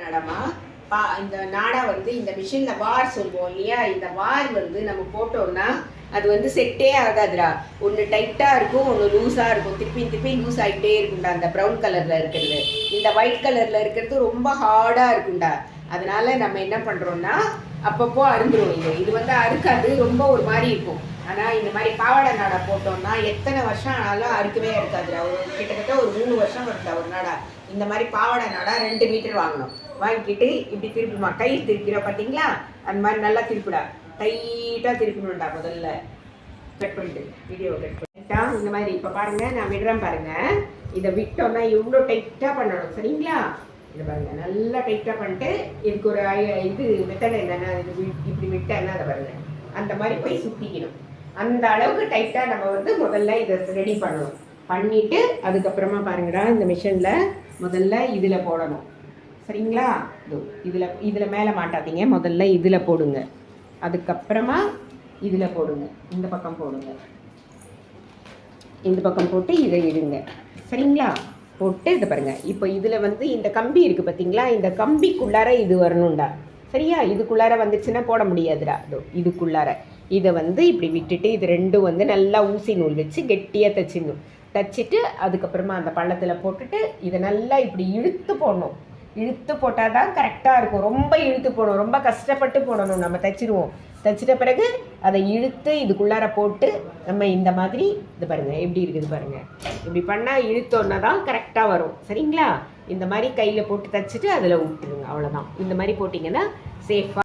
நாடாமா. இந்த நாடா வந்து இந்த மிஷினில் வார் சொல்லுவோம் இல்லையா, இந்த வார் வந்து நம்ம போட்டோம்னா அது வந்து செட்டே ஆகாதுடா. ஒன்று டைட்டாக இருக்கும், ஒன்று லூஸாக இருக்கும். திருப்பி திருப்பி லூஸ் ஆகிட்டே இருக்கும்டா. அந்த ப்ரௌன் கலரில் இருக்கிறது, இந்த ஒயிட் கலரில் இருக்கிறது ரொம்ப ஹார்டாக இருக்கும்டா. அதனால நம்ம என்ன பண்ணுறோம்னா அப்பப்போ அருந்துருவோம். இது வந்து அறுக்காது, ரொம்ப ஒரு மாதிரி இருக்கும். ஆனால் இந்த மாதிரி பாவாடை நாடா போட்டோம்னா எத்தனை வருஷம் ஆனாலும் அறுக்கவே இருக்காதுடா. கிட்டத்தட்ட ஒரு 3 வருஷம் வருதா ஒரு நாடா. இந்த மாதிரி பாவாடை நாடா 2 மீட்டர் வாங்கணும். வாங்கிட்டு இப்படி திருப்பிமா, கை திருப்பிட பார்த்தீங்களா, அந்த மாதிரி நல்லா திருப்பிடா. டைட்டாக திருப்பணும்டா. முதல்ல கட் பண்ணிட்டு வீடியோ கட் பண்ணிட்டா இந்த மாதிரி. இப்போ பாருங்கள், நான் விடுறேன் பாருங்கள். இதை விட்டோம்னா எவ்வளோ டைட்டாக பண்ணணும், சரிங்களா? இதை பாருங்கள், நல்லா டைட்டாக பண்ணிட்டு இதுக்கு ஒரு இது மெத்தட் என்னென்னா, இது இப்படி விட்டேன்னா அதை பாருங்கள், அந்த மாதிரி போய் சுற்றிக்கணும். அந்த அளவுக்கு டைட்டாக நம்ம வந்து முதல்ல இதை ரெடி பண்ணணும். பண்ணிவிட்டு அதுக்கப்புறமா பாருங்கடா, இந்த மிஷினில் முதல்ல இதில் போடணும், சரிங்களா? இதில் மேலே மாட்டாதீங்க, முதல்ல இதில் போடுங்க. அதுக்கப்புறமா இதில் போடுங்க, இந்த பக்கம் போடுங்க, இந்த பக்கம் போட்டு இதை இடுங்க, சரிங்களா? போட்டு இதை பாருங்கள். இப்போ இதில் வந்து இந்த கம்பி இருக்குது பார்த்தீங்களா, இந்த கம்பிக்குள்ளார இது வரணும்டா, சரியா? இதுக்குள்ளார வந்துச்சுன்னா போட முடியாதுடா. இதுக்குள்ளார இதை வந்து இப்படி விட்டுட்டு இது ரெண்டும் வந்து நல்லா ஊசி நூல் வச்சு கெட்டியாக தைச்சிடணும். தைச்சிட்டு அதுக்கப்புறமா அந்த பள்ளத்தில் போட்டுட்டு இதை நல்லா இப்படி இழுத்து போடணும். இழுத்து போட்டால் தான் கரெக்டாக இருக்கும். ரொம்ப இழுத்து போடணும், ரொம்ப கஷ்டப்பட்டு போடணும். நம்ம தைச்சிடுவோம். தைச்சிட்ட பிறகு அதை இழுத்து இதுக்குள்ளார போட்டு நம்ம இந்த மாதிரி இது பாருங்கள் எப்படி இருக்குது பாருங்கள். இப்படி பண்ணால் இழுத்தோன்னா தான் கரெக்டாக வரும், சரிங்களா? இந்த மாதிரி கையில் போட்டு தைச்சிட்டு அதில் விட்டுருங்க, அவ்வளோதான். இந்த மாதிரி போட்டிங்கன்னா சேஃபாக